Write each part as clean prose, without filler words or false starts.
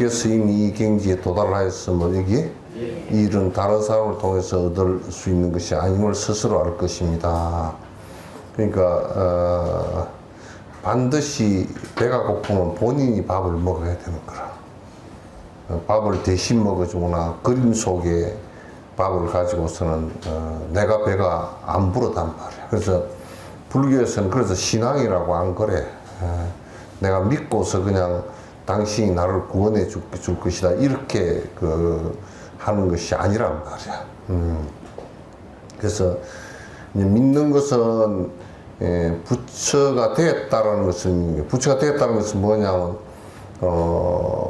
주님께서 이미 이 경지에 도달하였으면 이게 이 일은 다른 사람을 통해서 얻을 수 있는 것이 아님을 스스로 알 것입니다. 그러니까 반드시 배가 고프면 본인이 밥을 먹어야 되는 거라. 밥을 대신 먹어주거나 그림 속에 밥을 가지고서는 내가 배가 안 부르단 말이야. 그래서 불교에서는 그래서 신앙이라고 안 그래. 내가 믿고서 그냥 당신이 나를 구원해 줄 것이다 이렇게 하는 것이 아니란 말이야. 그래서 믿는 것은 부처가 되었다는 것은 뭐냐면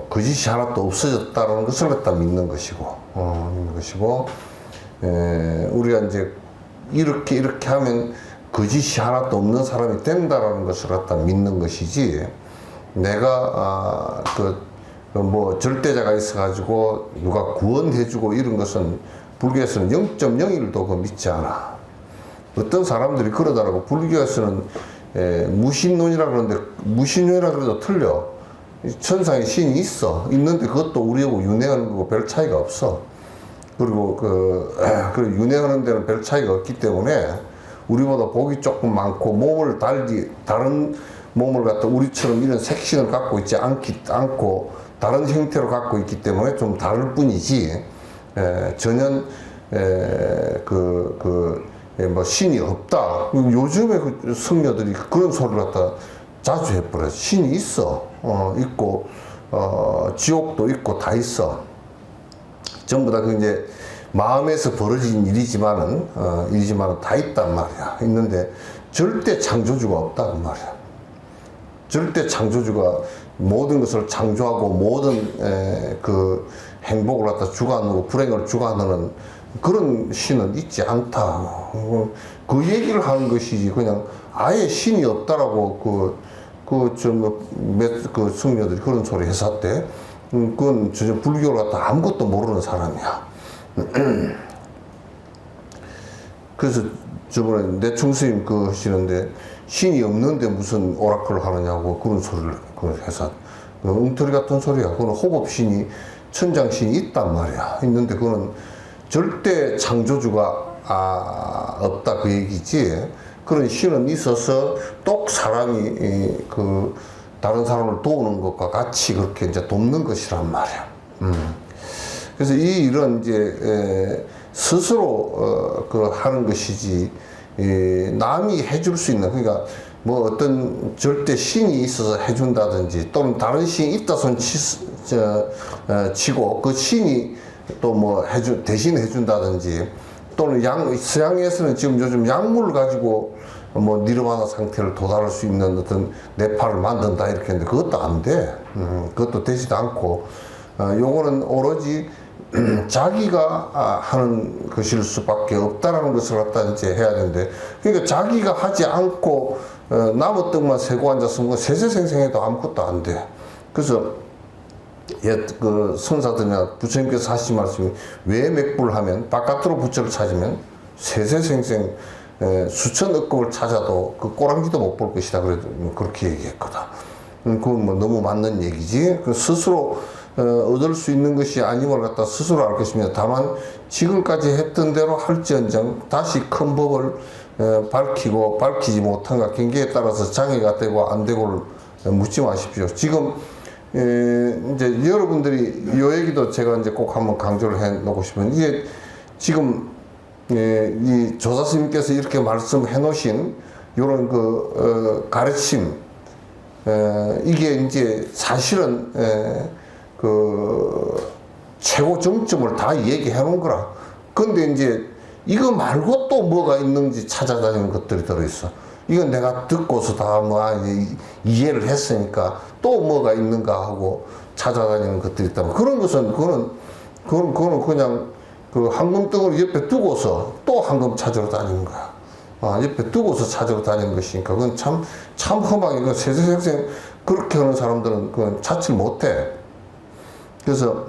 거짓이 하나도 없어졌다는 것을 갖다 믿는 것이고, 우리가 이제 이렇게 하면 거짓이 하나도 없는 사람이 된다라는 것을 갖다 믿는 것이지, 내가 뭐 절대자가 있어가지고 누가 구원해주고 이런 것은 불교에서는 0.01도 믿지 않아. 어떤 사람들이 그러더라고. 불교에서는 무신론이라 그러는데 무신론이라 그래도 틀려. 천상에 신이 있는데 그것도 우리하고 윤회하는 거고 별 차이가 없어. 그리고 그 윤회하는 데는 별 차이가 없기 때문에 우리보다 복이 조금 많고 몸을 다른 몸을 갖다 우리처럼 이런 색신을 갖고 있지 않고 다른 형태로 갖고 있기 때문에 좀 다를 뿐이지, 전혀 뭐 신이 없다. 요즘에 그 성녀들이 그런 소리를 갖다 자주 해버려. 신이 있고 지옥도 있고 다 있어. 전부 다 그 이제 마음에서 벌어진 일이지만은 다 있단 말이야. 있는데 절대 창조주가 없다는 말이야. 절대 창조주가 모든 것을 창조하고 모든 그 행복을 갖다 주관하고 불행을 주관하는 그런 신은 있지 않다. 그 얘기를 하는 것이지 그냥 아예 신이 없다라고 그 성녀들이 그런 소리 했었대. 그건 불교를 갖다 아무것도 모르는 사람이야. 그래서 저번에 내충스님 하시는데 신이 없는데 무슨 오라클을 하느냐고 그런 소리를 해서 엉터리 같은 소리야. 그건 호법신이 천장신이 있단 말이야. 있는데 그거는 절대 창조주가 없다 그 얘기지. 그런 신은 있어서 똑 사람이 다른 사람을 도우는 것과 같이 그렇게 이제 돕는 것이란 말이야. 그래서 이 일은 이제 스스로 하는 것이지, 남이 해줄 수 있는, 그러니까 뭐 어떤 절대 신이 있어서 해준다든지 또는 다른 신이 있다 손 치고 그 신이 또 뭐 대신 해준다든지, 또는 서양에서는 지금 요즘 약물을 가지고 뭐 니르바나 상태를 도달할 수 있는 어떤 뇌파를 만든다 이렇게 했는데 그것도 안 돼. 그것도 되지도 않고, 요거는 오로지 자기가 하는 것일 수밖에 없다라는 것을 갖다 이제 해야 되는데, 그러니까 자기가 하지 않고 나무 떡만 세고 앉았으면 세세생생해도 아무것도 안 돼. 그래서 그 선사들이나 부처님께서 하신 말씀이 외맥불 하면 바깥으로 부처를 찾으면 세세생생 수천 억급을 찾아도 그 꼬랑지도 못 볼 것이다. 그렇게 얘기했거든. 그건 뭐 너무 맞는 얘기지. 스스로 얻을 수 있는 것이 아님을 갖다 스스로 알 것입니다. 다만 지금까지 했던 대로 할지언정 다시 큰 법을 밝히지 못한가 경계에 따라서 장애가 되고 안 되고를 묻지 마십시오. 지금 이제 여러분들이 요 얘기도 제가 이제 꼭 한번 강조를 해 놓고 싶은, 이게 지금 이 조사 스님께서 이렇게 말씀해 놓으신 요런 가르침, 이게 이제 사실은 최고 정점을 다 얘기해 놓은 거라. 근데 이제 이거 말고 또 뭐가 있는지 찾아다니는 것들이 들어있어. 이건 내가 듣고서 다 이해를 했으니까 또 뭐가 있는가 하고 찾아다니는 것들이 있다면, 그런 것은 그거는 그냥 그 황금덩어리 옆에 두고서 또 황금 찾으러 다니는 거야. 옆에 두고서 찾으러 다니는 것이니까 그건 참 험하게, 세세생생 그렇게 하는 사람들은 그건 찾지 못해. 그래서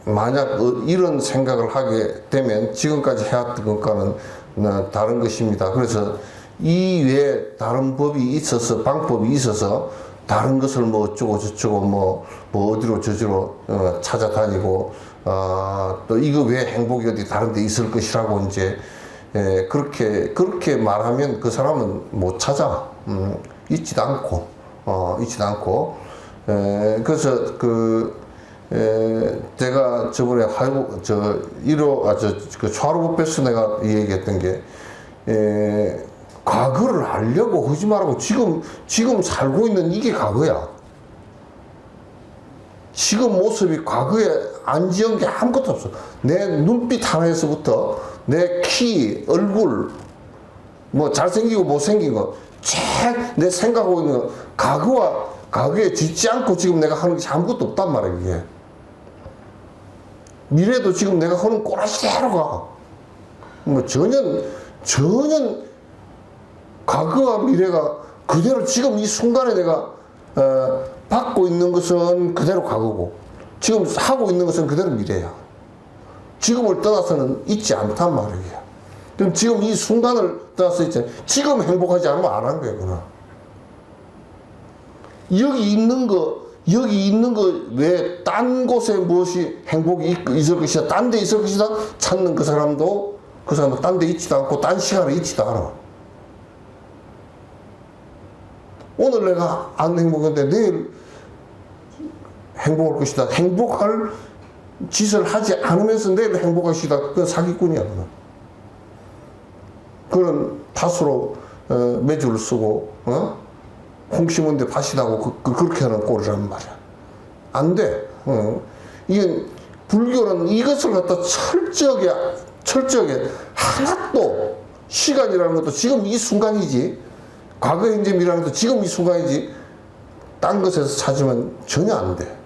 만약 이런 생각을 하게 되면 지금까지 해왔던 것과는 다른 것입니다. 그래서 이 외에 다른 법이 있어서, 방법이 있어서 다른 것을 뭐 어쩌고 저쩌고 뭐 어디로 저지로 찾아다니고 또 이거 왜 행복이 어디 다른 데 있을 것이라고 이제 그렇게 말하면 그 사람은 못 찾아. 있지도 않고 그래서 제가 저번에 그 차로브패스 내가 얘기했던 게 과거를 알려고 하지 말고 지금 살고 있는 이게 과거야. 지금 모습이 과거에 안 지은 게 아무것도 없어. 내 눈빛 하나에서부터 내 키, 얼굴, 뭐 잘생기고 못생긴 거, 내 생각하고 있는 거, 과거에 짓지 않고 지금 내가 하는 게 아무것도 없단 말이야, 이게. 미래도 지금 내가 하는 꼬라지대로 가. 뭐 전혀 과거와 미래가 그대로 지금 이 순간에 내가 받고 있는 것은 그대로 과거고 지금 하고 있는 것은 그대로 미래야. 지금을 떠나서는 있지 않단 말이야. 그럼 지금 이 순간을 떠나서 있잖아. 지금 행복하지 않으면 안 한 거야, 그나. 여기 있는 거 왜 딴 곳에 무엇이 행복이 있을 것이다, 딴 데 있을 것이다 찾는 그 사람도 딴 데 있지도 않고 딴 시간에 있지도 않아. 오늘 내가 안 행복한데 내일 행복할 것이다. 행복할 짓을 하지 않으면서 내일 행복할 것이다. 그건 사기꾼이야. 그런 밭으로 매주를 쓰고 콩 심은 데 밭이 나고 그렇게 하는 꼴이란 말이야. 안 돼. 이건 불교는 이것을 갖다 철저하게 하나도 시간이라는 것도 지금 이 순간이지, 과거 현재 미래라는 것도 지금 이 순간이지, 딴 것에서 찾으면 전혀 안 돼.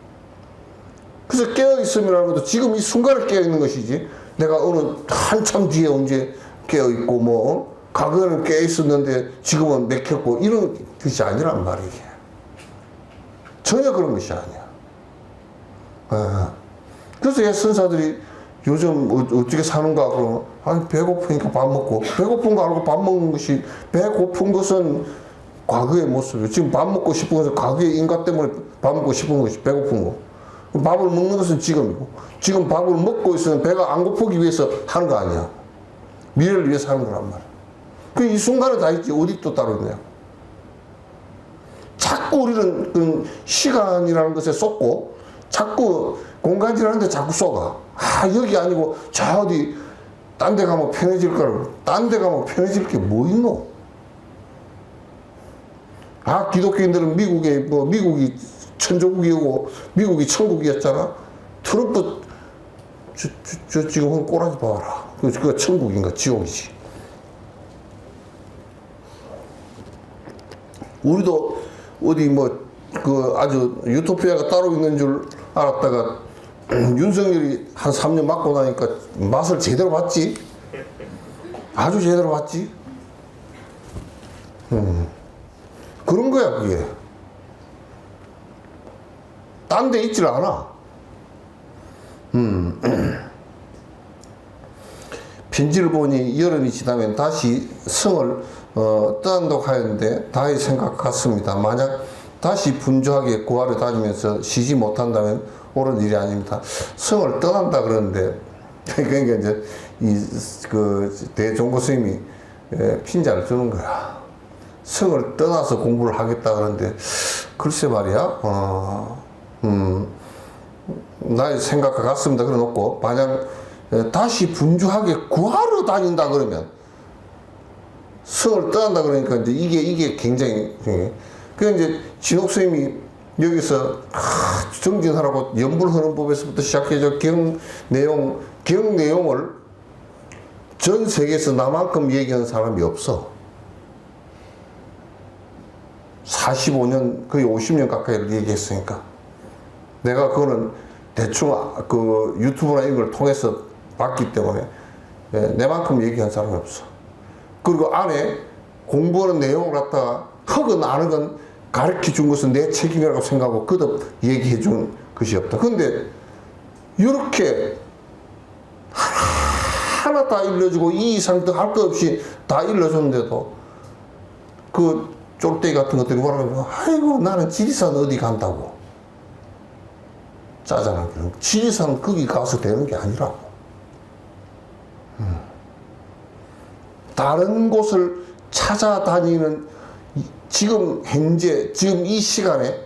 그래서 깨어있음이라는 것도 지금 이 순간에 깨어있는 것이지, 내가 어느 한참 뒤에 언제 깨어있고 과거에는 깨어있었는데 지금은 맥혔고 이런 것이 아니란 말이에요. 전혀 그런 것이 아니야. 그래서 예선사들이 요즘 어떻게 사는가 그러면 아니 배고프니까 밥 먹고, 배고픈 거 알고 밥 먹는 것이, 배고픈 것은 과거의 모습이에요. 지금 밥 먹고 싶은 것은 과거의 인과 때문에 밥 먹고 싶은 것이 배고픈 거. 밥을 먹는 것은 지금이고, 지금 밥을 먹고 있으면 배가 안 고프기 위해서 하는 거 아니야. 미래를 위해서 하는 거란 말이야. 그 이 순간에 다 있지 어디 또 따로 있냐. 자꾸 우리는 그 시간이라는 것에 쏟고 자꾸 공간이라는 데 자꾸 쏘가. 여기 아니고 저 어디 딴 데 가면 편해질 거라고. 딴 데 가면 편해질 게 뭐 있노? 기독교인들은 미국이 천조국이고 미국이 천국이었잖아. 트럼프 저 지금 꼬라지 봐라. 그거 천국인가 지옥이지. 우리도 어디 아주 유토피아가 따로 있는 줄 알았다가 윤석열이 한 3년 맞고 나니까 맛을 제대로 봤지. 아주 제대로 봤지. 그런 거야 그게. 딴 데 있질 않아. 편지를 보니 여름이 지나면 다시 성을 떠난다고 하였는데 다의 생각 같습니다. 만약 다시 분주하게 구하러 다니면서 쉬지 못한다면 옳은 일이 아닙니다. 성을 떠난다 그러는데 그러니까 이제 대종고 스님이 핀자를 주는 거야. 성을 떠나서 공부를 하겠다 그러는데 글쎄 말이야. 나의 생각과 같습니다. 그래 놓고 만약 다시 분주하게 구하러 다닌다 그러면, 성을 떠난다 그러니까 이제 이게 굉장히 그래 이제 진옥 스님이 여기서 정진하라고 염불하는 법에서부터 시작해서 경 내용을 전 세계에서 나만큼 얘기하는 사람이 없어. 45년 거의 50년 가까이를 얘기했으니까 내가 그거는 대충 그 유튜브나 이런 걸 통해서 봤기 때문에 내만큼 얘기한 사람이 없어. 그리고 안에 공부하는 내용을 갖다가 흑은 아는 건 가르쳐 준 것은 내 책임이라고 생각하고 거듭 얘기해 준 것이 없다. 근데 이렇게 하나 다 일러주고 이 이상 더 할 것 없이 다 일러줬는데도 그 쫄대기 같은 것들이 뭐라고, 아이고, 나는 지리산 어디 간다고. 짜증나게. 지리산 거기 가서 되는 게 아니라고. 다른 곳을 찾아다니는 지금 현재, 지금 이 시간에,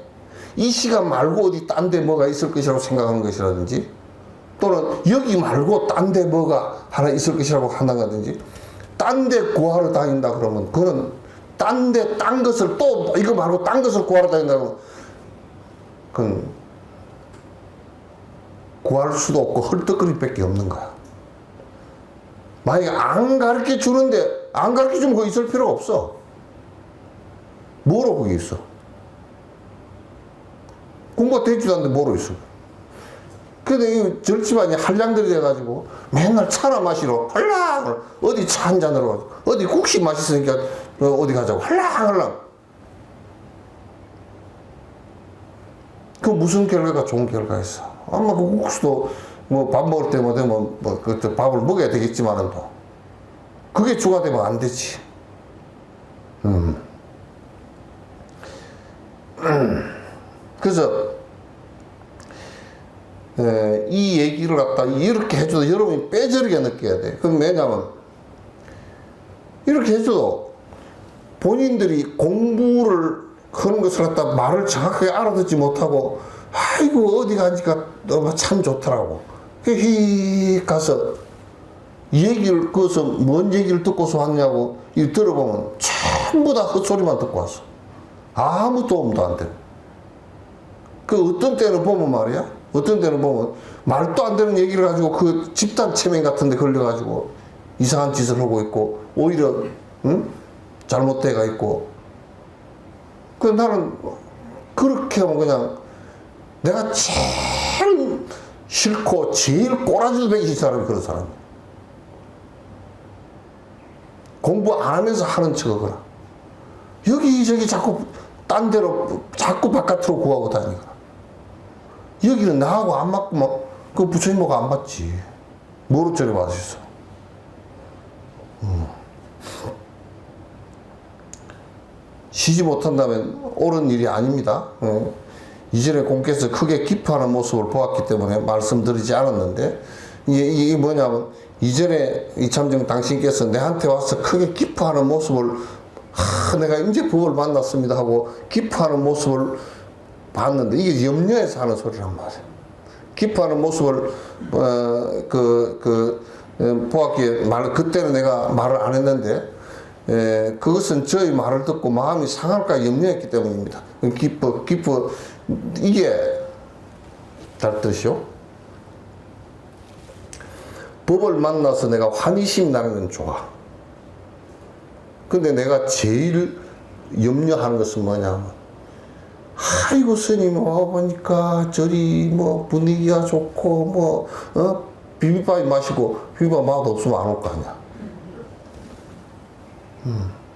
이 시간 말고 어디 딴 데 뭐가 있을 것이라고 생각하는 것이라든지, 또는 여기 말고 딴 데 뭐가 하나 있을 것이라고 한다든지, 딴 데 구하러 다닌다 그러면, 그거는 딴 데, 딴 것을 또, 이거 말고 딴 것을 구하러 다닌다고, 그건 구할 수도 없고 헐떡거릴 밖에 없는 거야. 만약에 안 가르쳐 주는데, 안 가르쳐 주면 거기 있을 필요가 없어. 뭐로 거기 있어? 공부가 되지도 않는데 뭐로 있어? 근데 이 절집안이 한량들이 돼가지고 맨날 차나 마시러 헐랑 어디 차 한 잔으로 어디 국시 맛있으니까 어디 가자고 헐랑 그 무슨 결과가 좋은 결과였어. 아마 그 국수도 뭐 밥 먹을 때 뭐 되면 뭐 그때 밥을 먹어야 되겠지만은 또 그게 주가 되면 안 되지. 그래서 이 얘기를 갖다 이렇게 해줘도 여러분이 빼저리게 느껴야 돼. 그럼 왜냐면 이렇게 해줘도 본인들이 공부를 하는 것을 갖다 말을 정확하게 알아듣지 못하고 아이고 어디 가니까 너무 참 좋더라고. 휘 가서 얘기를 그것서 뭔 얘기를 듣고서 왔냐고 이 들어보면 전부 다 헛소리만 듣고 왔어. 아무 도움도 안 돼. 그 어떤 때는 보면 말이야. 어떤 때는 보면 말도 안 되는 얘기를 가지고 그 집단 체면 같은 데 걸려가지고 이상한 짓을 하고 있고 오히려 잘못돼가 있고 그 나는 그렇게 하면 그냥 내가 제일 싫고 제일 꼬라지도 배기 싫은 사람이 그런 사람이야. 공부 안 하면서 하는 척하거나 여기저기 자꾸 딴 데로 자꾸 바깥으로 구하고 다니거나 여기는 나하고 안 맞고 막 그 부처님하고 안 맞지. 뭐로 저리 맞았어. 쉬지 못한다면 옳은 일이 아닙니다. 이전에 공께서 크게 기뻐하는 모습을 보았기 때문에 말씀드리지 않았는데 이게 뭐냐면 이전에 이참정 당신께서 내한테 와서 크게 기뻐하는 모습을 내가 이제 부부를 만났습니다 하고 기뻐하는 모습을 봤는데 이게 염려해서 하는 소리란 말이에요. 기뻐하는 모습을 보았기에 그때는 내가 말을 안 했는데 그것은 저희 말을 듣고 마음이 상할까 염려했기 때문입니다. 기뻐 이게 달 뜻이요. 법을 만나서 내가 환희심이 나는 건 좋아. 근데 내가 제일 염려하는 것은 뭐냐면 아이고 스님 와보니까 저리 뭐 분위기가 좋고 비빔밥이 마시고 비빔밥 맛 없으면 안 올 거 아니야.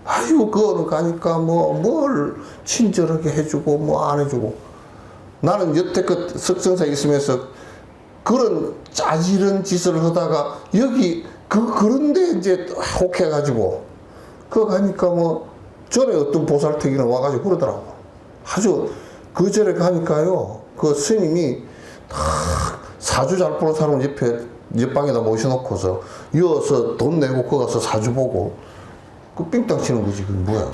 아이고 그거는 가니까 뭘 친절하게 해주고 뭐 안 해주고 나는 여태껏 석성사에 있으면서 그런 짜지른 짓을 하다가 여기 그런데 이제 혹해가지고 그거 가니까 전에 어떤 보살택이는 와가지고 그러더라고. 아주 그 절에 가니까요 그 스님이 사주 잘 보는 사람 옆방에다 모셔놓고서 이어서 돈 내고 거기 가서 사주 보고 그 삥땅 치는 거지. 그게 뭐야.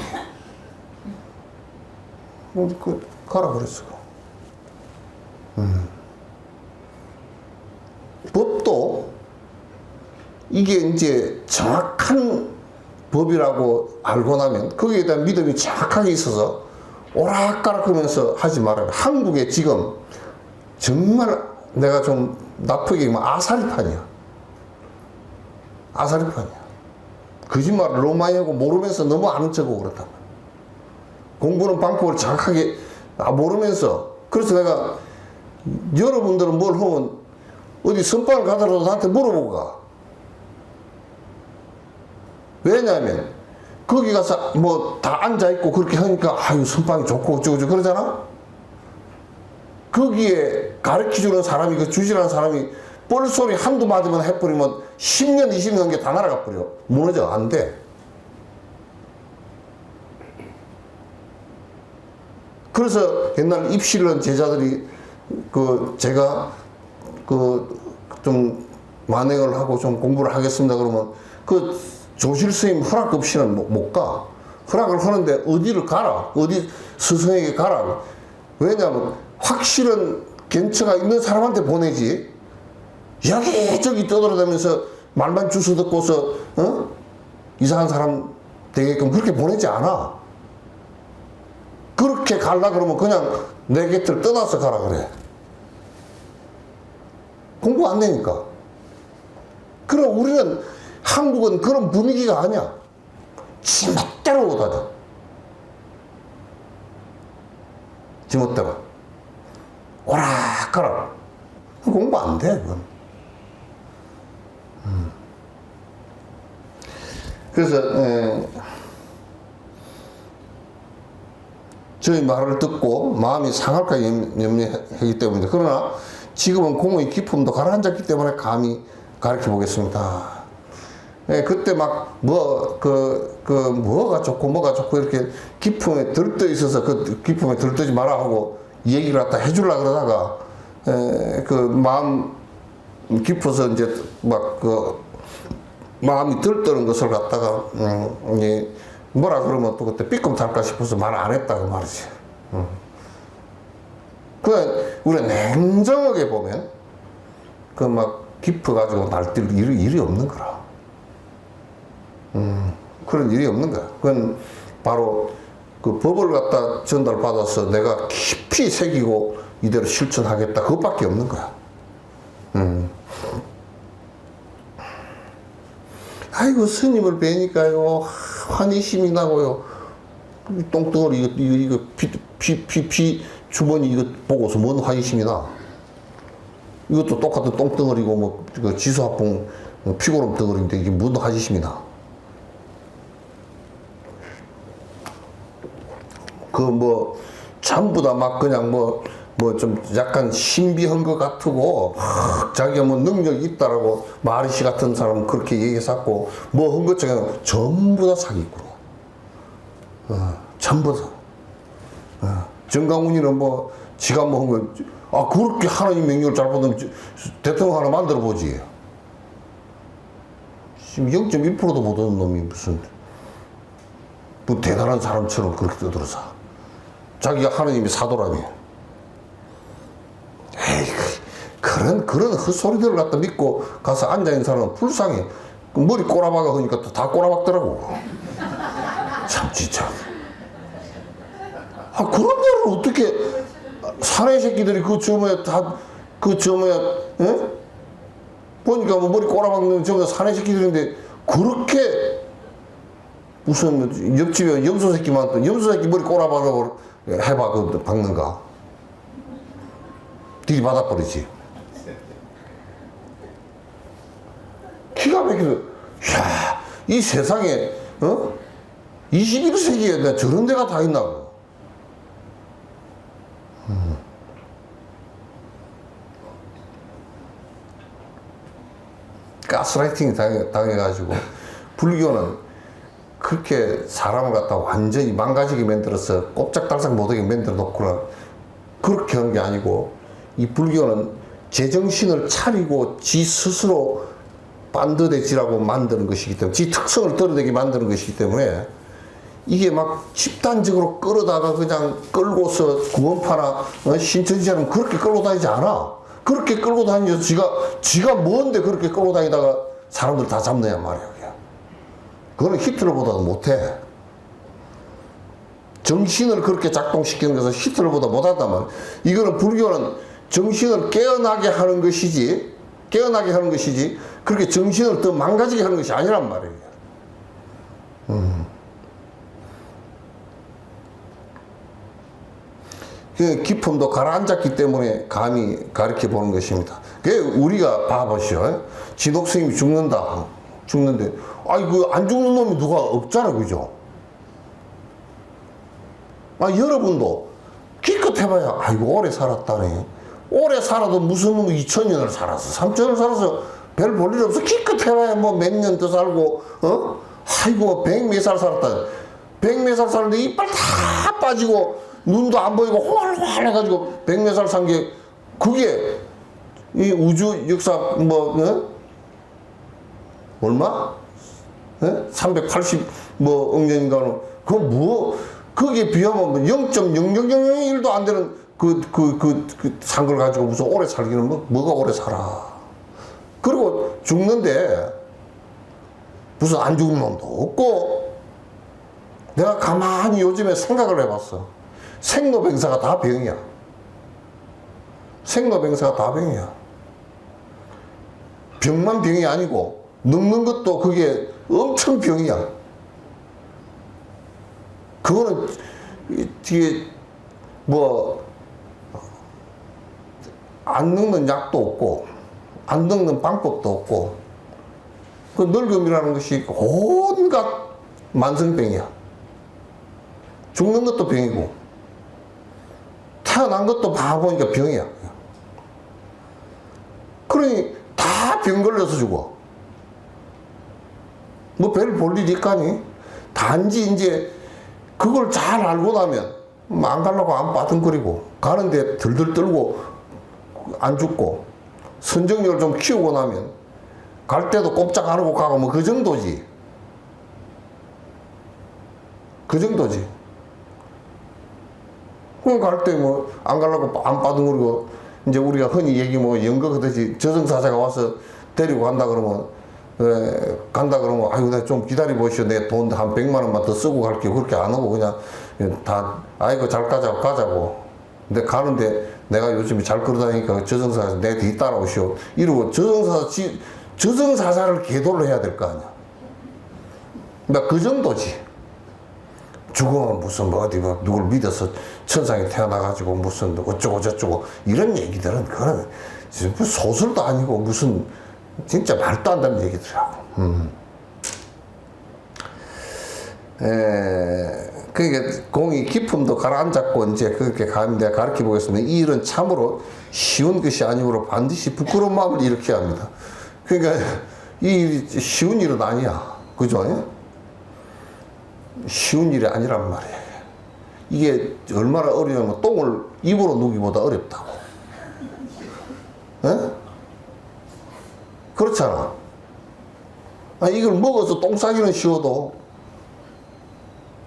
가라 그랬어. 법도 이게 이제 정확한 법이라고 알고 나면 거기에 대한 믿음이 정확하게 있어서 오락가락 하면서 하지 말아요. 한국에 지금 정말 내가 좀 나쁘게 얘기하면 아사리판이야. 아사리판이야. 거짓말을 너무 많이 하고 모르면서 너무 아는 척하고 그렇단 말이야. 공부는 방법을 정확하게 모르면서. 그래서 내가 여러분들은 뭘 하면 어디 선방을 가더라도 나한테 물어보고 가. 왜냐하면 거기 가서 다 앉아있고 그렇게 하니까 아유 선방이 좋고 어쩌고 그러잖아. 거기에 가르쳐주는 사람이 그 주시라는 사람이 뻘소리 한두 마디만 해버리면 10년 20년 게 다 날아가 버려. 무너져. 안 돼. 그래서 옛날 입시를 제자들이 제가 좀 만행을 하고 좀 공부를 하겠습니다 그러면 조실 스님 허락 없이는 못 가. 허락을 하는데 어디를 가라. 어디 스승에게 가라. 왜냐하면 확실한 견처가 있는 사람한테 보내지. 여기저기 떠돌아다니면서 말만 주워 듣고서 이상한 사람 되게끔 그렇게 보내지 않아. 그렇게 갈라 그러면 그냥 내 곁을 떠나서 가라 그래. 공부 안 되니까. 그럼 우리는 한국은 그런 분위기가 아니야. 지멋대로 오다니. 지멋대로. 오락가락. 공부 안 돼, 그건. 그래서, 저희 말을 듣고 마음이 상할까 염려하기 때문에. 그러나 지금은 공의 기품도 가라앉았기 때문에 감히 가르쳐 보겠습니다. 예, 그때 막, 뭐가 좋고, 이렇게 기품에 들떠 있어서 그 기품에 들떠지 마라 하고 얘기를 갖다 해주려고 그러다가, 마음 깊어서 이제 마음이 들떠는 것을 갖다가, 뭐라 그러면 또 그때 삐끔 달까 싶어서 말 안 했다고 말이지. 우리가 냉정하게 보면, 깊어가지고 날뛸 일이 없는 거라. 그런 일이 없는 거야. 그건 바로 그 법을 갖다 전달받아서 내가 깊이 새기고 이대로 실천하겠다. 그것밖에 없는 거야. 아이고, 스님을 뵈니까요, 환희심이 나고요. 똥덩어리, 이거, 피 주머니 이거 보고서 뭔 환희심이 나. 이것도 똑같은 똥덩어리고, 지수합봉 피고름 덩어리인데 이게 뭔 환희심이 나. 전부 다 막 그냥 좀 약간 신비한 것 같고, 자기가 능력이 있다라고 마르시 같은 사람은 그렇게 얘기했었고, 한 것처럼 전부 다 사기꾼이야. 전부 다. 정강훈이는 지가 한 거, 그렇게 하나님 명령을 잘 받으면 대통령 하나 만들어 보지. 지금 0.1%도 못 얻는 놈이 무슨, 대단한 사람처럼 그렇게 떠들어서. 자기가 하나님이 사도라며. 에이, 그런 헛소리들을 갖다 믿고 가서 앉아있는 사람은 불쌍해. 머리 꼬라박아 하니까 또 다 꼬라박더라고. 참, 진짜. 그런 데를 어떻게, 사내 새끼들이 예? 보니까 머리 꼬라박는 전부 다 사내 새끼들인데, 그렇게 무슨 옆집에 염소 새끼만, 염소 새끼 머리 꼬라박아 해봐, 박는가? 들이받아버리지. 기가 막히게, 이 세상에, 21세기에 저런 데가 다 있나고. 가스라이팅이 당해가지고, 불교는 그렇게 사람을 갖다 완전히 망가지게 만들어서 꼼짝달싹 못하게 만들어 놓거나 그렇게 하는 게 아니고, 이 불교는 제정신을 차리고 지 스스로 반듯해지라고 만드는 것이기 때문에, 지 특성을 드러내게 만드는 것이기 때문에, 이게 막 집단적으로 끌어다가 그냥 끌고서 구원파나 신천지처럼 그렇게 끌고 다니지 않아. 그렇게 끌고 다니면서 지가 뭔데 그렇게 끌고 다니다가 사람들 다 잡느냐 말이야. 그거는 히틀러보다도 못해. 정신을 그렇게 작동시키는 것은 히틀러보다 못하단 말이야. 이거는 불교는 정신을 깨어나게 하는 것이지, 그렇게 정신을 더 망가지게 하는 것이 아니란 말이에요. 그 기품도 가라앉았기 때문에 감히 가르쳐 보는 것입니다. 우리가 봐보시오. 진옥 스님이 죽는데, 안 죽는 놈이 누가 없잖아, 그죠? 여러분도 기껏 해봐야, 오래 살았다네. 오래 살아도 무슨 놈이 2000년을 살았어. 3000년을 살아서 별 볼 일 없어. 기껏 해봐야 몇 년 더 살고, 100몇 살 살았다. 100몇 살 살았는데 이빨 다 빠지고, 눈도 안 보이고 호알호알 해가지고 백몇 살 산 게 그게 이 우주 역사 뭐 얼마? 380 뭐 억년인가는 그건 뭐 거기에 비하면 뭐 0.0001도 안 되는 산 걸 가지고 무슨 오래 살기는 뭐가 오래 살아. 그리고 죽는데 무슨 안 죽은 놈도 없고. 내가 가만히 요즘에 생각을 해봤어. 생로병사가 다 병이야. 생로병사가 다 병이야. 병만 병이 아니고 늙는 것도 그게 엄청 병이야. 그거는 뒤에 뭐 안 늙는 약도 없고 안 늙는 방법도 없고 그 늙음이라는 것이 온갖 만성병이야. 죽는 것도 병이고 태어난 것도 봐보니까 병이야. 그러니 다 병 걸려서 죽어. 뭐 별 볼 일이 있까니? 단지 이제 그걸 잘 알고 나면 안 가려고 안 빠둥거리고 가는데 들들 떨고 안 죽고 선정력을 좀 키우고 나면 갈 때도 꼼짝 안 하고 가고 뭐 그 정도지. 그 정도지. 그럼 갈 때 뭐 안 가려고 안 빠둥거리고 이제 우리가 흔히 얘기 뭐 연극 하듯이 저승사자가 와서 데리고 간다 그러면 간다 그러면 아이고 내가 좀 기다려 보시오. 내 돈 한 100만 원만 더 쓰고 갈게요. 그렇게 안 하고 그냥 다 아이고 잘 가자고. 근데 가는데 내가 요즘에 잘 걸어다니니까 저승사자 내 뒤 따라오시오. 이러고 저승사자를 계도를 해야 될 거 아니야. 그러니까 그 정도지. 죽으면 무슨 뭐 어디 뭐 누굴 믿어서 천상에 태어나가지고 무슨 어쩌고 저쩌고 이런 얘기들은 그거는 소설도 아니고 무슨 진짜 말도 안 되는 얘기더라고. 그러니까 공이 기품도 가라앉았고 이제 그렇게 가면 내가 가르쳐 보겠습니다. 이 일은 참으로 쉬운 것이 아니므로 반드시 부끄러운 마음을 일으켜야 합니다. 그러니까 이 일이 쉬운 일은 아니야. 그죠? 쉬운 일이 아니란 말이에요. 이게 얼마나 어려우면 똥을 입으로 누기보다 어렵다고. 에? 그렇잖아. 이걸 먹어서 똥 싸기는 쉬워도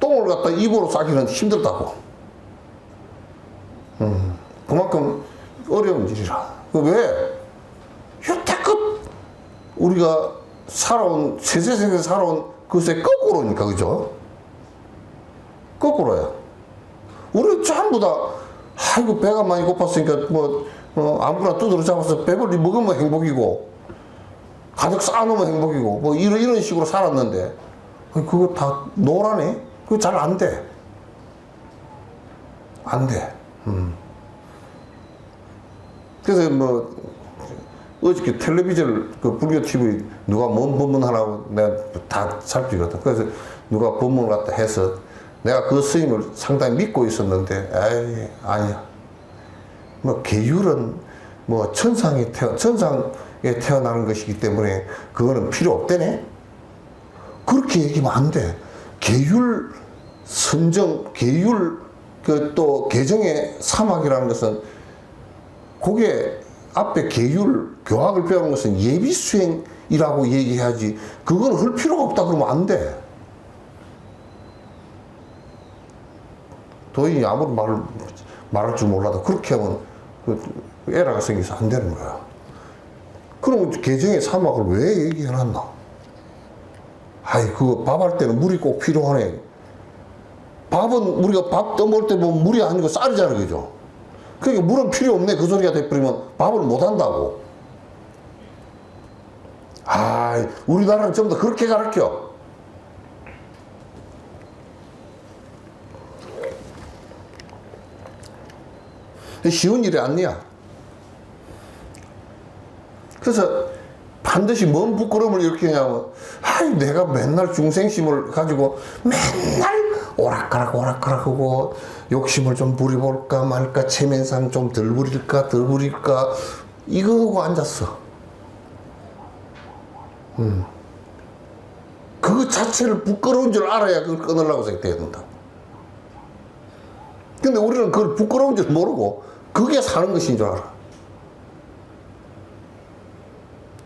똥을 갖다 입으로 싸기는 힘들다고. 그만큼 어려운 일이라. 왜? 여태껏 우리가 살아온, 세세세세 살아온 그것의 거꾸로니까, 그죠? 거꾸로야. 우리 전부 다, 아이고, 배가 많이 고팠으니까, 아무거나 두드러 잡아서 배불리 먹으면 행복이고, 가득 쌓아놓으면 행복이고, 뭐, 이런 식으로 살았는데, 그거 다 노라네? 그거 잘 안 돼. 안 돼. 그래서 어저께 텔레비전, 불교 TV 누가 뭔 법문 하라고 내가 다 살피거든. 그래서 누가 법문을 갖다 해서 내가 그 스님을 상당히 믿고 있었는데, 에이, 아니야. 계율은 천상에 태어나는 것이기 때문에 그거는 필요 없대네. 그렇게 얘기하면 안 돼. 계율 선정, 계율 또 개정의 사막이라는 것은 그게 앞에 계율 교학을 배우는 것은 예비 수행이라고 얘기해야지. 그건 할 필요가 없다 그러면 안 돼. 도인이 아무리 말할 줄 몰라도 그렇게 하면 에러가 생겨서 안 되는 거야. 그럼 개정의 사막을 왜 얘기해놨나? 그거 밥할 때는 물이 꼭 필요하네. 밥은 우리가 밥 떠먹을 때 보면 물이 아니고 쌀이잖아, 그죠? 그러니까 물은 필요 없네. 그 소리가 돼버리면 밥을 못 한다고. 우리나라는 전부 다 그렇게 가르쳐. 쉬운 일이 아니야. 그래서 반드시 뭔 부끄러움을 일으키냐면, 내가 맨날 중생심을 가지고 맨날 오락가락 하고 욕심을 좀 부려볼까 말까, 체면상 좀 덜 부릴까 덜 부릴까 이거 하고 앉았어. 그거 자체를 부끄러운 줄 알아야 그걸 끊으려고 생각해야 된다. 근데 우리는 그걸 부끄러운 줄 모르고 그게 사는 것인 줄 알아.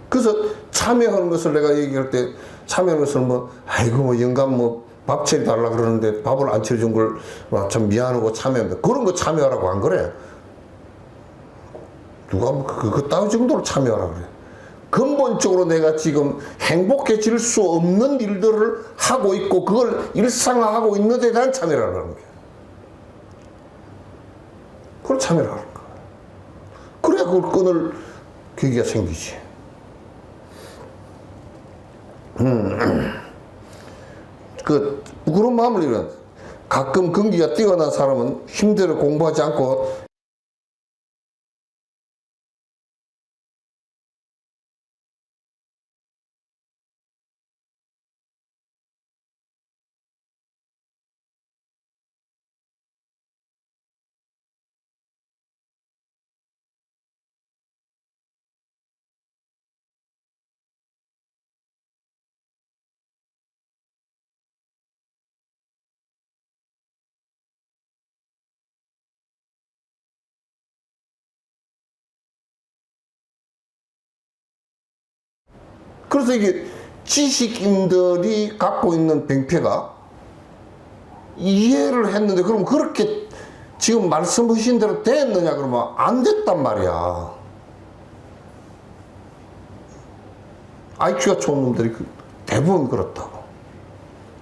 그래서 참여하는 것을 내가 얘기할 때 참여하는 것을 뭐 아이고 뭐 영감 뭐 밥 차려달라 그러는데 밥을 안 차려준 걸 참 미안하고 참여합니다. 그런 거 참여하라고 안 그래. 누가 뭐 그 따위 정도로 참여하라 그래. 근본적으로 내가 지금 행복해질 수 없는 일들을 하고 있고 그걸 일상화하고 있는 데 대한 참여를 하는 거야. 그걸 참여를 하는 거야. 그래야 그걸 끊을 계기가 생기지. 그런 마음을 이런 가끔 근기가 뛰어난 사람은 힘대로 공부하지 않고 그래서 이게 지식인들이 갖고 있는 병폐가 이해를 했는데 그럼 그렇게 지금 말씀하신 대로 됐느냐 그러면 안 됐단 말이야. IQ가 좋은 놈들이 대부분 그렇다고.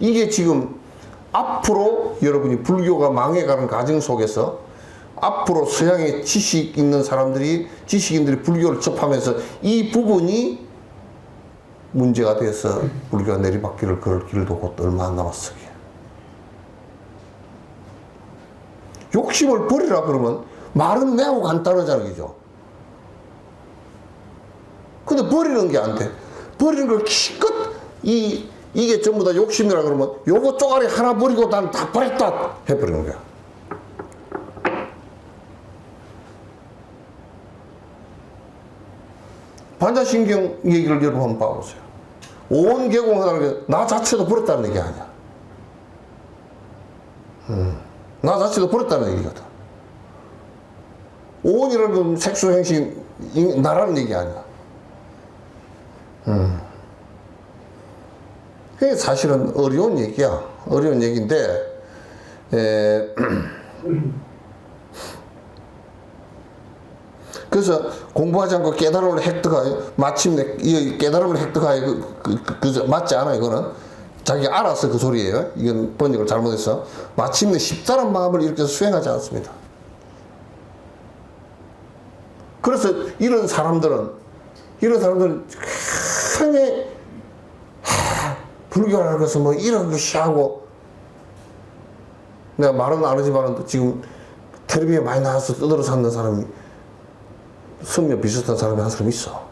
이게 지금 앞으로 여러분이 불교가 망해가는 과정 속에서 앞으로 서양의 지식 있는 사람들이 지식인들이 불교를 접하면서 이 부분이 문제가 돼서 불교가 내리막길을 걸을 길도 곧 얼마 안 남았어. 욕심을 버리라 그러면 말은 매우 간단하잖아, 그죠? 근데 버리는 게 안 돼. 버리는 걸 기껏 이게 전부 다 욕심이라 그러면 요거 쪼가리 하나 버리고 난 다 버렸다 해버리는 거야. 반자신경 얘기를 여러분 한번 봐보세요. 온 개공하다는 게 나 자체도 버렸다는 얘기 아니야. 나 자체도 버렸다는 얘기거든. 온이라는 색소행식 나라는 얘기 아니야. 그게 사실은 어려운 얘기야. 어려운 얘기인데 그래서 공부하지 않고 깨달음을 획득하여 마침내 이 깨달음을 획득하여 맞지 않아. 이거는 자기가 알아서 그 소리예요. 이건 번역을 잘못해서 마침내 십자란 마음을 이렇게 수행하지 않습니다. 그래서 이런 사람들은 크게 불교라는 것은 뭐 이런 것이 하고 내가 말은 안 하지만 지금 텔레비에 많이 나와서 떠들어 찾는 사람이 성묘 비슷한 사람이 한 사람 있어.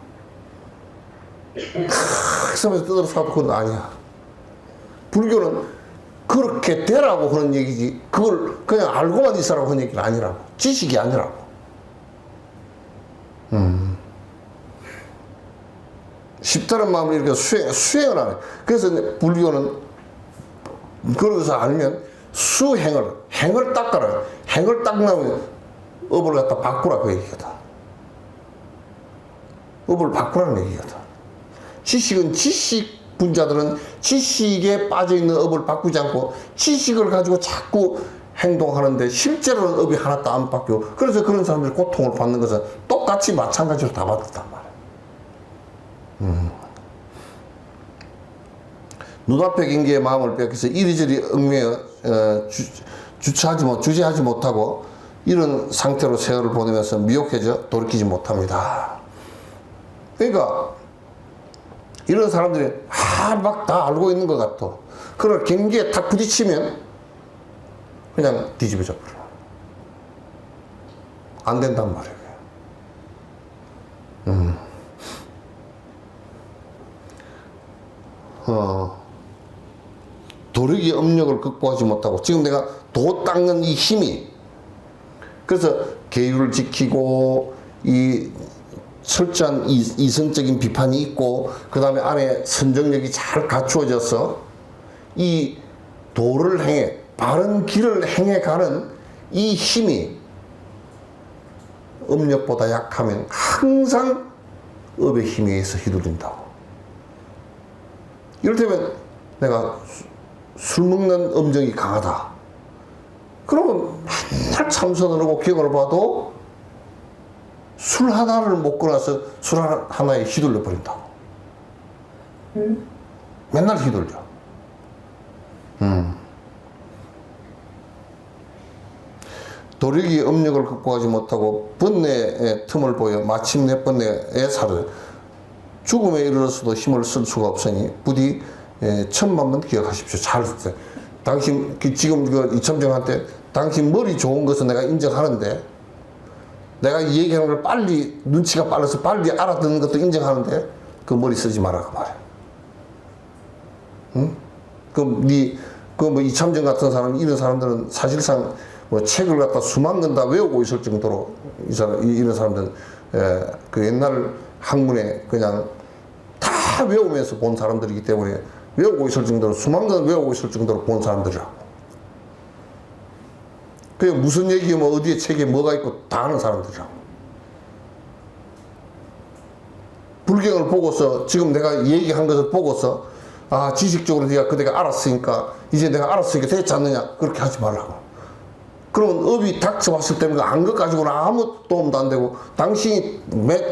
크면서 떠들어 사도 그건 아니야. 불교는 그렇게 되라고 하는 얘기지 그걸 그냥 알고만 있으라고 하는 얘기는 아니라고. 지식이 아니라고. 쉽다는 마음을 이렇게 수행을 안 해. 그래서 불교는 그러고서 알면 행을 닦아라. 행을 닦으면 업을 갖다 바꾸라 그 얘기거든. 업을 바꾸라는 얘기거든. 지식은 지식 분자들은 지식에 빠져있는 업을 바꾸지 않고 지식을 가지고 자꾸 행동하는데 실제로는 업이 하나도 안 바뀌고 그래서 그런 사람들이 고통을 받는 것은 똑같이 마찬가지로 다 받았단 말이야. 눈앞의 경계의 마음을 뺏겨서 이리저리 얽매여 주체하지 못하고 이런 상태로 세월을 보내면서 미혹해져 돌이키지 못합니다. 그러니까 이런 사람들이 막 다 알고 있는 것 같아. 그걸 경계에 탁 부딪히면 그냥 뒤집어져 버려. 안 된단 말이에요. 도력의 업력을 극복하지 못하고 지금 내가 도 닦는 이 힘이 그래서 계율을 지키고 이 철저한 이성적인 비판이 있고 그 다음에 안에 선정력이 잘 갖추어져서 이 도를 행해 바른 길을 행해 가는 이 힘이 음력보다 약하면 항상 업의 힘에 의해서 휘둘린다고. 이를테면 내가 술 먹는 음정이 강하다. 그러면 맨날 참선을 하고 경을 봐도 술 하나를 먹고 나서 술 하나에 휘둘려 버린다고. 맨날 휘둘려. 도력이 음력을 극복하지 못하고 번뇌의 틈을 보여 마침내 번뇌에 살을 죽음에 이르러서도 힘을 쓸 수가 없으니 부디 1000만 번 기억하십시오. 잘 듣세요. 당신 지금 이첨정한테 당신 머리 좋은 것은 내가 인정하는데 내가 이 얘기하는 걸 빨리 눈치가 빨라서 빨리 알아듣는 것도 인정하는데 그 머리 쓰지 마라 그 말이야. 응? 그럼 뭐 이참정 같은 사람 이런 사람들은 사실상 뭐 책을 갖다 수만 권 다 외우고 있을 정도로 이런 사람들은 그 옛날 학문에 그냥 다 외우면서 본 사람들이기 때문에 외우고 있을 정도로 수만 권 외우고 있을 정도로 본 사람들이라고. 그게 무슨 얘기 뭐 어디에 책에 뭐가 있고 다 아는 사람들이라고. 불경을 보고서 지금 내가 얘기한 것을 보고서 아 지식적으로 내가 알았으니까 이제 내가 알았으니까 되지 않느냐 그렇게 하지 말라고. 그러면 업이 닥쳐왔을 때는 안 것 가지고는 아무 도움도 안 되고 당신이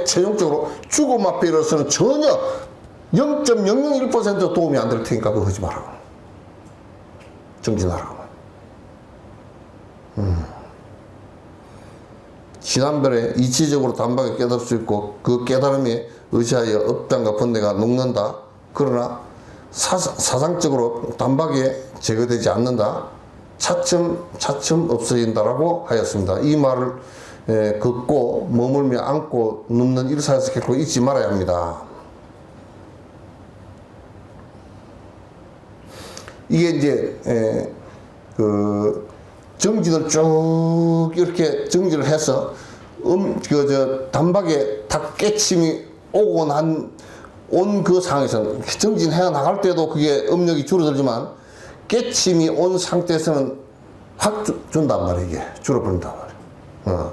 최종적으로 죽음 앞에 이르러서는 전혀 0.001% 도움이 안 될 테니까 그거 하지 말라고. 정진하라고. 지난번에 이치적으로 단박에 깨달을 수 있고 그 깨달음에 의지하여 업장과 번뇌가 녹는다. 그러나 사상적으로 단박에 제거되지 않는다. 차츰 없어진다라고 하였습니다. 이 말을 걷고 머물며 안고 눕는 일사에서 결코 잊지 말아야 합니다. 이게 이제 그 정진을 쭉 이렇게 정진을 해서 단박에 다 깨침이 오고 온 그 상황에서는 정진해 나갈 때도 그게 음력이 줄어들지만 깨침이 온 상태에서는 확 준단 말이야. 이게 줄어버린단 말이야.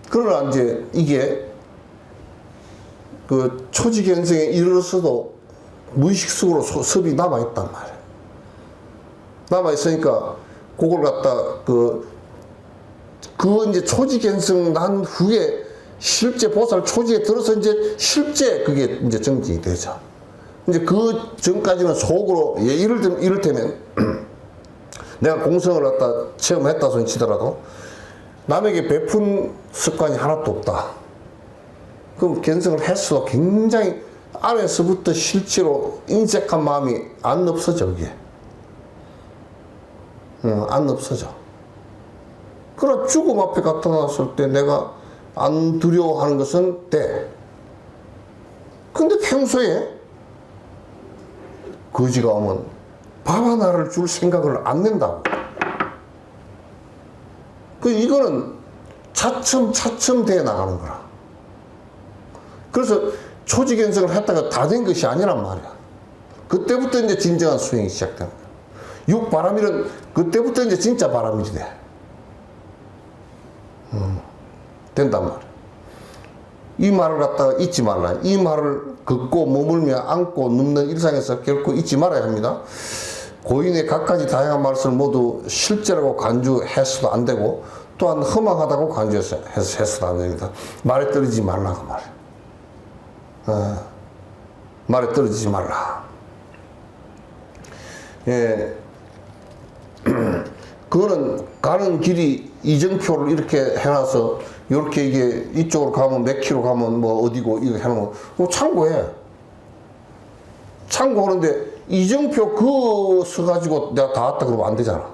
그러나 이제 이게 그 초지견성에 이르러서도 무의식 속으로 섭이 남아있단 말이야. 남아있으니까 그걸 갖다 그 이제 초지견성 난 후에 실제 보살 초지에 들어서 이제 실제 그게 이제 정진이 되죠. 이제 그 전까지는 속으로 이를테면 내가 공성을 갖다 체험했다 손 치더라도 남에게 베푼 습관이 하나도 없다. 그럼 견성을 했어도 굉장히 안에서부터 실제로 인색한 마음이 안 없어져 그게. 안 없어져. 그러나 죽음 앞에 갖다 놨을 때 내가 안 두려워하는 것은 돼. 근데 평소에 거지가 오면 밥 하나를 줄 생각을 안 낸다고. 이거는 차츰 돼 나가는 거라. 그래서 초지견성을 했다가 다 된 것이 아니란 말이야. 그때부터 이제 진정한 수행이 시작되는 거야. 육바람일은 그때부터 이제 진짜 바람일이 돼. 된단 말이야. 이 말을 갖다가 잊지 말라. 이 말을 걷고 머물며 안고 눕는 일상에서 결코 잊지 말아야 합니다. 고인의 갖가지 다양한 말씀을 모두 실제라고 간주해서도 안 되고 또한 허망하다고 간주해서도 안 됩니다. 말에 떨어지지 말라고 말해. 말에 떨어지지 말라. 예. 그거는 가는 길이 이정표를 이렇게 해놔서 이렇게 이게 이쪽으로 가면 몇 킬로 가면 뭐 어디고 이거 해놓으면 그거 참고해. 참고하는데 이정표 그거 써가지고 내가 다 왔다 그러면 안 되잖아.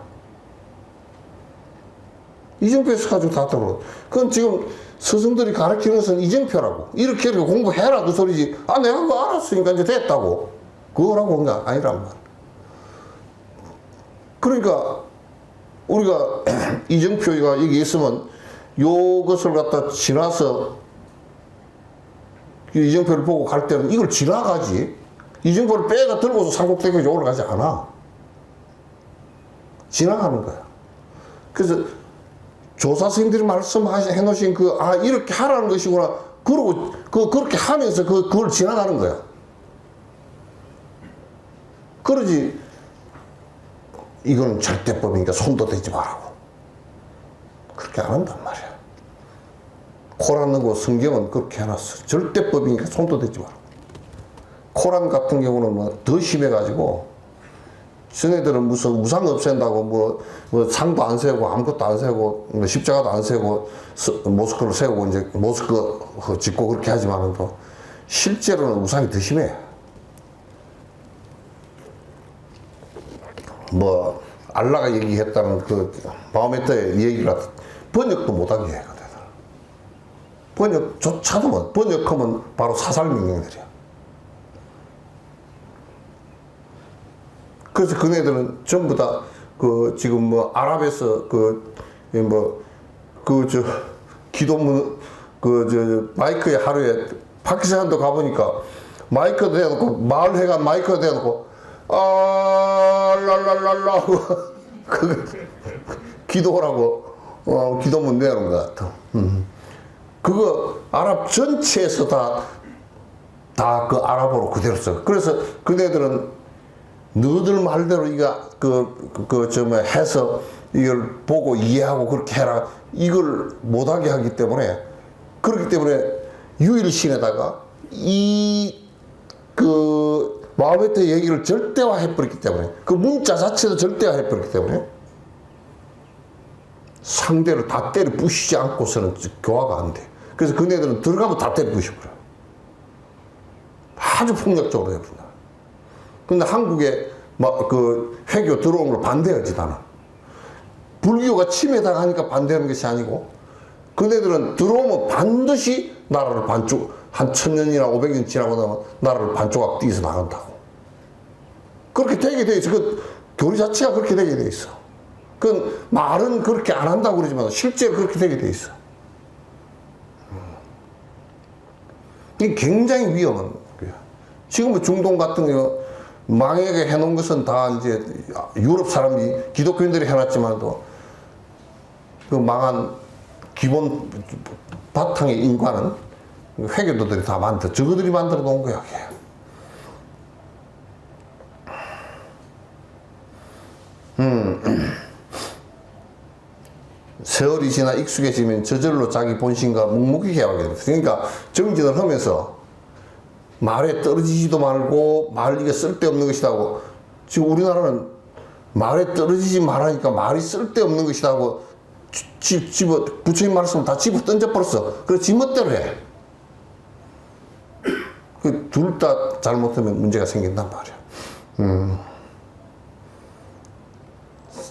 이정표에 써가지고 다 왔다 그러면. 그건 지금 스승들이 가르치는 것은 이정표라고. 이렇게 공부해라 그 소리지. 아 내가 그거 알았으니까 이제 됐다고. 그거라고 한 게 아니란 말. 그러니까 우리가 이정표가 여기 있으면 요것을 갖다 지나서 이정표를 보고 갈 때는 이걸 지나가지 이정표를 빼가 들고서 산곡대교에 올라가지 않아. 지나가는 거야. 그래서 조사 선생님들이 말씀해 놓으신 이렇게 하라는 것이구나. 그러고, 그렇게 하면서 그걸 지나가는 거야. 그러지, 이거는 절대법이니까 손도 대지 말라고. 그렇게 안 한단 말이야. 코란하고 뭐 성경은 그렇게 해놨어. 절대법이니까 손도 대지 말라고. 코란 같은 경우는 뭐 더 심해가지고, 저네들은 무슨 우상 없앤다고 뭐 상도 안 세우고 아무것도 안 세우고 뭐 십자가도 안 세우고 모스크를 세우고 이제 모스크 짓고 그렇게 하지만은 또 실제로는 우상이 더 심해. 뭐 알라가 얘기했다는 마호메트의 얘기가 번역도 못하게 해. 번역조차도 번역하면 바로 사살 명령들이야. 그래서 그네들은 전부 다 지금 뭐 아랍에서 기도문 마이크에 하루에 파키스탄도 가보니까 마이크도 대놓고 마을회관 마이크도 대놓고 랄랄랄라 기도하라고 기도문 내놓은 것 같아. 그거 아랍 전체에서 다 그 아랍어로 그대로 써. 그래서 그네들은 너희들 말대로 해서 이걸 보고 이해하고 그렇게 해라. 이걸 못하게 하기 때문에, 그렇기 때문에 유일신에다가 마호메트 얘기를 절대화 해버렸기 때문에, 그 문자 자체도 절대화 해버렸기 때문에, 상대를 다 때려 부시지 않고서는 교화가 안 돼. 그래서 그네들은 들어가면 다 때려 부셔버려. 아주 폭력적으로 해버린다. 근데 한국에 회교 들어오는 걸 반대하지, 나는. 불교가 침해당하니까 반대하는 것이 아니고, 그네들은 들어오면 반드시 나라를 한 1000년이나 500년 지나고 나면 나라를 반조각 띄어서 나간다고. 그렇게 되게 돼 있어. 교리 자체가 그렇게 되게 돼 있어. 말은 그렇게 안 한다고 그러지만 실제로 그렇게 되게 돼 있어. 이게 굉장히 위험한 거야. 지금 뭐 중동 같은 경우 망하게 해놓은 것은 다 이제 유럽 사람이 기독교인들이 해놨지만도 그 망한 기본 바탕의 인과는 회교도들이 다 저거들이 만들어 놓은 거야. 세월이 지나 익숙해지면 저절로 자기 본심과 묵묵히 해야 하게 돼. 그러니까 정진을 하면서 말에 떨어지지도 말고 이게 쓸데없는 것이라고. 지금 우리나라는 말에 떨어지지 말라니까 말이 쓸데없는 것이라고 부처님 말씀을 다 집어 던져버렸어. 그래서 지멋대로 해. 둘 다 잘못하면 문제가 생긴단 말이야.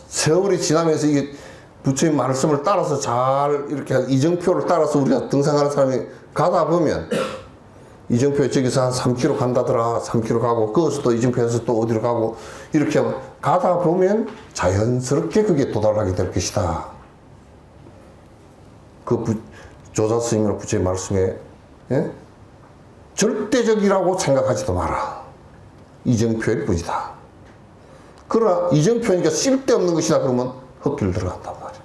세월이 지나면서 이게 부처님 말씀을 따라서 잘 이렇게 이정표를 따라서 우리가 등산하는 사람이 가다 보면 이정표 저기서 한 3km 간다더라. 3km 가고 거기서 또 이정표에서 또 어디로 가고 이렇게 가다 보면 자연스럽게 그게 도달하게 될 것이다. 조자 스님의 부처의 말씀에 절대적이라고 생각하지도 마라. 이정표일 뿐이다. 그러나 이정표니까 쓸데없는 것이다 그러면 헛길 들어간단 말이야.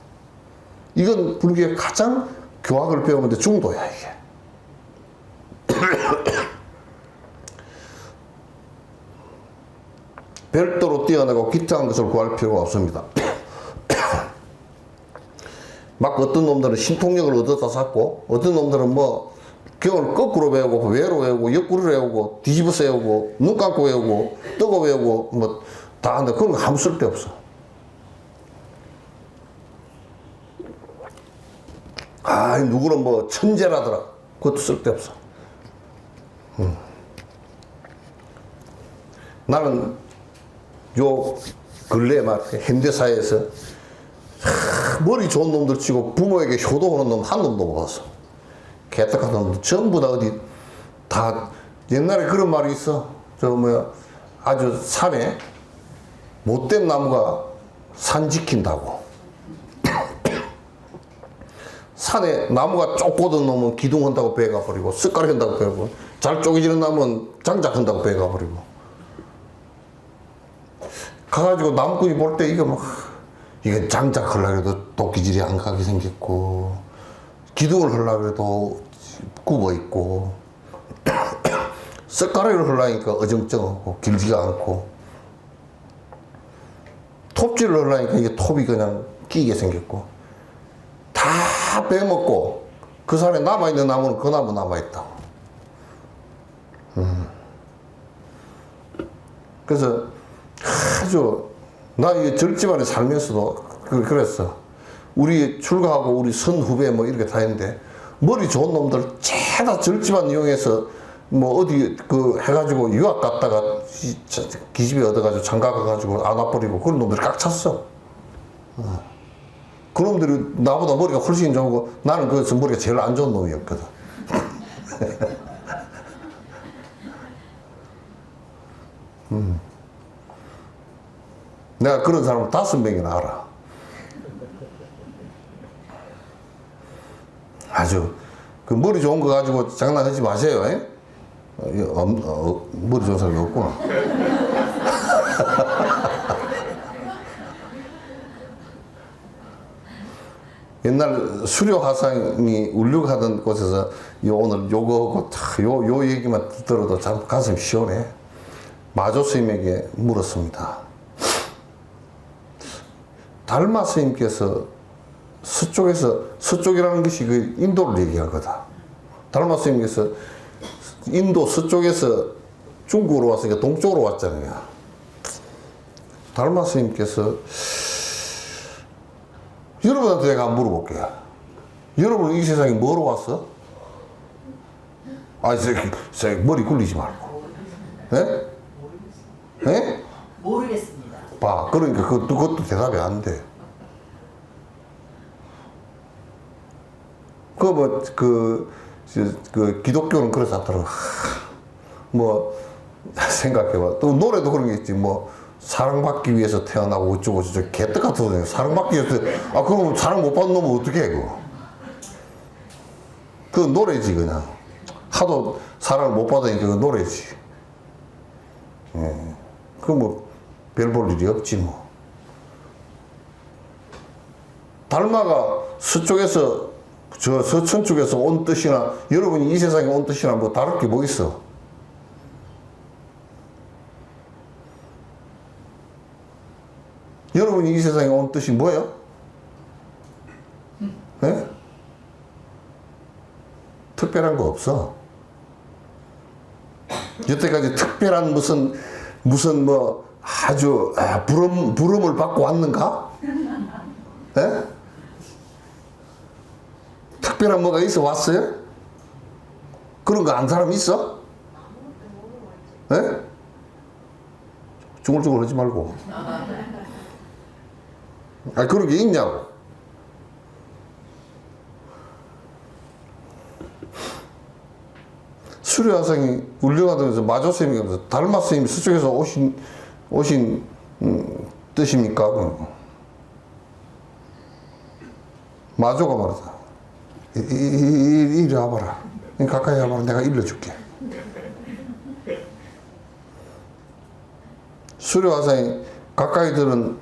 이건 불교의 가장 교학을 배우는데 중도야, 이게. 별도로 뛰어나고 기특한 것을 구할 필요가 없습니다. 막 어떤 놈들은 신통력을 얻어다 쌓고, 어떤 놈들은 경을 거꾸로 외우고, 외로 외우고, 옆구리로 외우고, 뒤집어서 외우고, 눈 감고 외우고, 뜨고 외우고, 다 한다. 그런 거 아무 쓸데 없어. 누구는 천재라더라. 그것도 쓸데 없어. 나는 요 근래에 현대사회에서 머리 좋은 놈들 치고 부모에게 효도하는 놈 한 놈도 못 봤어. 개떡같은 놈들 전부 다 다 옛날에 그런 말이 있어. 아주 산에 못된 나무가 산 지킨다고. 산에 나무가 쫓고든 놈은 기둥한다고 배가버리고, 쓱가리 한다고 배가버리고, 잘 쪼개지는 나무는 장작한다고 배가버리고. 가가지고 나무꾼이 볼 때 이게 이게 장작 하려고 해도 도끼질이 안 가게 생겼고, 기둥을 하려고 해도 굽어 있고, 석가래를 하려니까 어정쩡하고 길지가 않고, 톱질을 하려니까 이게 톱이 그냥 끼게 생겼고, 다 빼먹고 그 산에 남아있는 나무는 그 나무 남아있다. 그래서 아주 나 이 절집안에 살면서도 그랬어. 우리 출가하고 우리 선후배 뭐 이렇게 다 했는데 머리 좋은 놈들 죄다 절집안 이용해서 뭐 어디 그 해가지고 유학 갔다가 기집애 얻어가지고 장가 가가지고 안 와버리고 그런 놈들이 꽉 찼어. 그 놈들이 나보다 머리가 훨씬 좋고 나는 그래서 머리가 제일 안 좋은 놈이었거든. 내가 그런 사람을 5명이나 알아. 아주 그 머리 좋은 거 가지고 장난하지 마세요. 머리 좋은 사람이 없구나. 옛날 수료 화상이 울륙하던 곳에서 오늘 요거하고 요 얘기만 들어도 참 가슴이 시원해. 마조 스님에게 물었습니다. 달마 스님께서 서쪽이라는 것이 그 인도를 얘기하거든. 달마 스님께서 인도 서쪽에서 중국으로 왔으니까 동쪽으로 왔잖아요. 달마 스님께서 여러분한테 내가 한번 물어볼게요. 여러분은 이 세상에 뭐로 왔어? 아, 머리 굴리지 말고. 예? 예? 모르겠습니다. 봐. 그러니까 그것도 대답이 안 돼. 그 기독교는 그래서 하더라고. 뭐, 생각해봐. 또 노래도 그런 게 있지. 뭐, 사랑받기 위해서 태어나고 어쩌고 저쩌고 개떡 같은 거네. 사랑받기 위해서, 그럼 사랑 못 받는 놈은 어떻게 해, 그거? 그 노래지, 그냥. 하도 사랑을 못 받으니까 그 노래지. 예. 그 뭐, 별 볼 일이 없지, 뭐. 달마가 서쪽에서, 저 서천 쪽에서 온 뜻이나, 여러분이 이 세상에 온 뜻이나 뭐 다를 게 뭐 있어? 여러분이 이 세상에 온 뜻이 뭐예요? 네? 특별한 거 없어. 여태까지 특별한 무슨 뭐 아주 부름을 받고 왔는가? 네? 특별한 뭐가 있어 왔어요? 그런 거 안 사람 있어? 네? 중얼중얼 하지 말고. 그런 게 있냐고. 수료화상이 울려가면서 마조스님이 달마 스님이 서쪽에서 오신 뜻입니까? 마조가 말하다. 이리 와봐라. 가까이 와봐라. 내가 일러줄게. 수료화상이 가까이 들은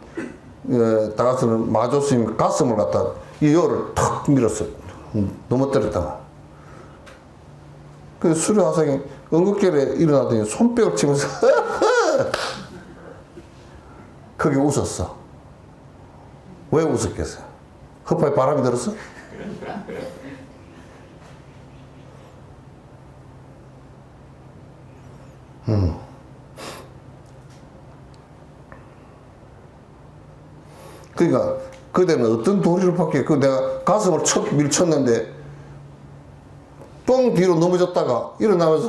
다가서는 마조스님 가슴을 갖다 이 혀를 탁 밀었어. 넘어뜨렸다가. 그 수료화상이 응급결에 일어나더니 손뼉을 치면서 크게 웃었어. 왜 웃었겠어? 허파에 바람이 들었어? 그러니까 그때는 어떤 도리를 받게 내가 가슴을 척 밀쳤는데 뻥 뒤로 넘어졌다가 일어나면서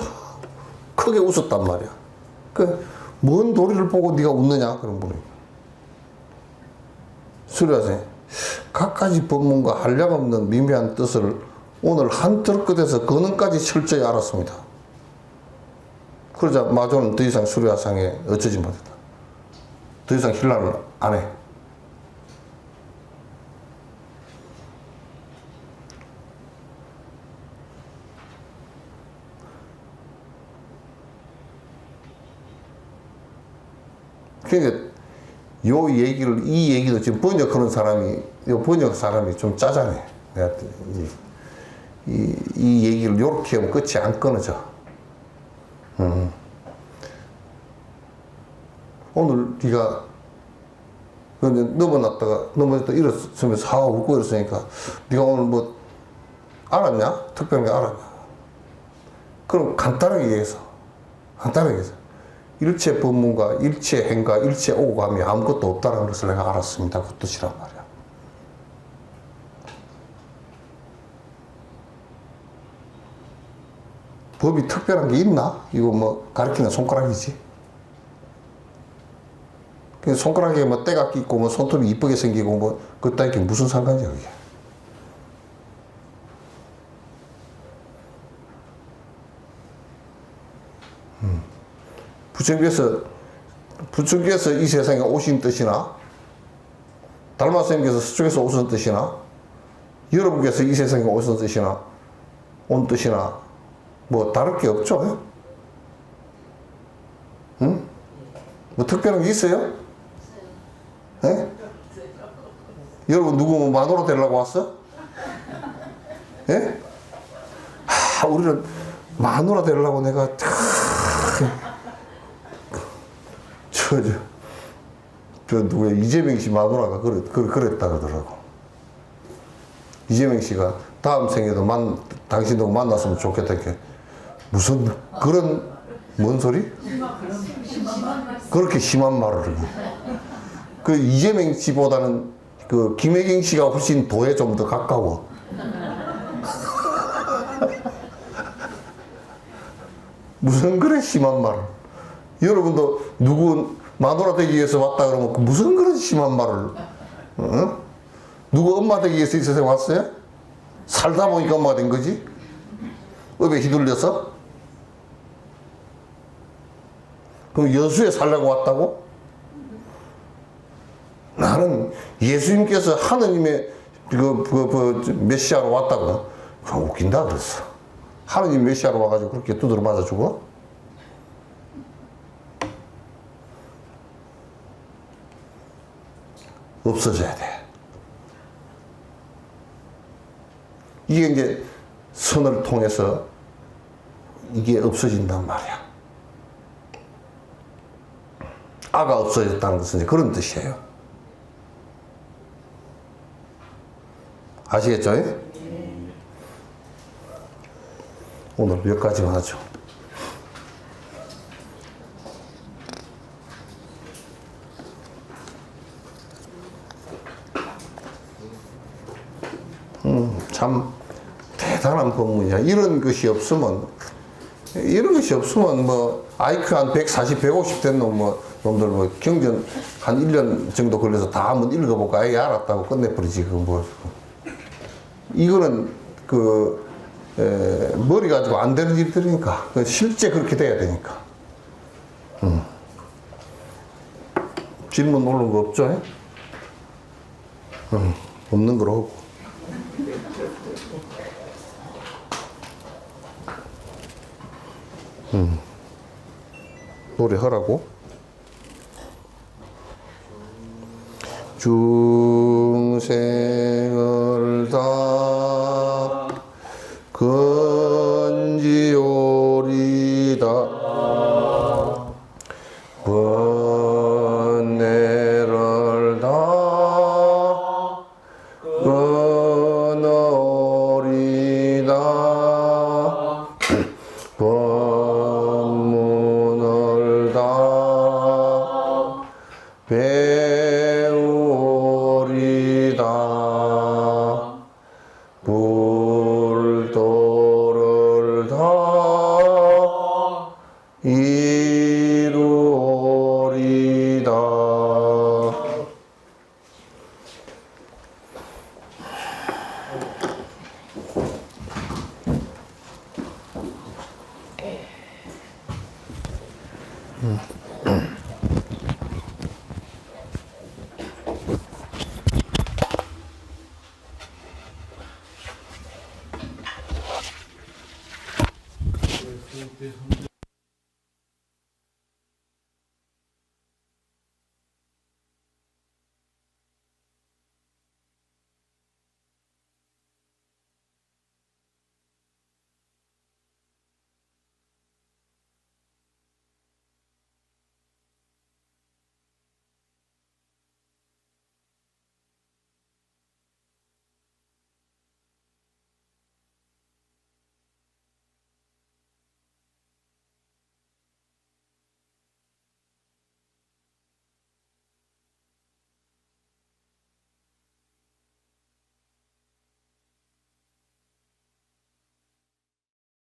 크게 웃었단 말이야. 뭔 도리를 보고 네가 웃느냐 그런 분이. 수료하세요. 갖가지 법문과 한량없는 미묘한 뜻을 오늘 한틀 끝에서 근원까지 철저히 알았습니다. 그러자 마조는 더 이상 수료화상에 어쩌지 못했다. 더 이상 힐난을 안 해. 그러니까 이 얘기도 지금 번역하는 사람이, 번역 사람이 좀 짜자네. 내가 이 얘기를 요렇게 하면 끝이 안 끊어져. 오늘 네가 넘어졌다 일어서면서 하고 웃고 이랬으니까 네가 오늘 뭐 알았냐? 특별한 게 알았냐? 그럼 간단하게 얘기해서 일체 법문과 일체 행과 일체 오감이 아무것도 없다는 것을 내가 알았습니다. 그 뜻이란 말이야. 법이 특별한 게 있나? 이거 뭐 가리키는 손가락이지. 손가락에 뭐 때가 끼고 뭐 손톱이 이쁘게 생기고 뭐 그따위 게 무슨 상관이야 그게. 부처께서 이 세상에 오신 뜻이나 달마스님께서 서쪽에서 오신 뜻이나 여러분께서 이 세상에 오신 뜻이나 온 뜻이나 뭐 다를 게 없죠. 응? 뭐 특별한 게 있어요? 예? 여러분 누구 뭐 마누라 되려고 왔어? 예? 우리는 마누라 되려고 내가 저 누구야 이재명 씨 마누라가 그랬다 그러더라고. 이재명 씨가 다음 생에도 당신도 만났으면 좋겠다 이렇게. 무슨 그런 뭔 소리? 그렇게 심한 말을. 그 이재명 씨보다는 그 김혜경 씨가 훨씬 도에 좀 더 가까워. 무슨 그래 심한 말을. 여러분도 누구 마누라 되기 위해서 왔다 그러면 무슨 그런 심한 말을. 누구 엄마 되기 위해서 이 세상에 왔어요? 살다 보니까 엄마가 된 거지? 업에 휘둘려서? 그럼 여수에 살려고 왔다고? 나는 예수님께서 하느님의 메시아로 왔다고. 웃긴다 그랬어. 하느님 메시아로 와가지고 그렇게 두드려 맞아 죽어? 없어져야 돼. 이게 이제 선을 통해서 이게 없어진단 말이야. 아가 없어졌다는 것은 이제 그런 뜻이에요. 아시겠죠? 오늘 몇 가지만 하죠. 참 대단한 법문이야. 이런 것이 없으면 뭐 IQ 한 140, 150 된 놈들 뭐 경전 한 1년 정도 걸려서 다 한번 읽어보고 아예 알았다고 끝내버리지. 그 뭐 이거는 머리 가지고 안 되는 일들이니까 실제 그렇게 돼야 되니까. 질문 오는 거 없죠? 없는 거로 하고. 노래 하라고. 중생을 다 건지오리다 번뇌를 다 끊어오리다 법문을 다 배우리다 불도를 다 이루리다. 네.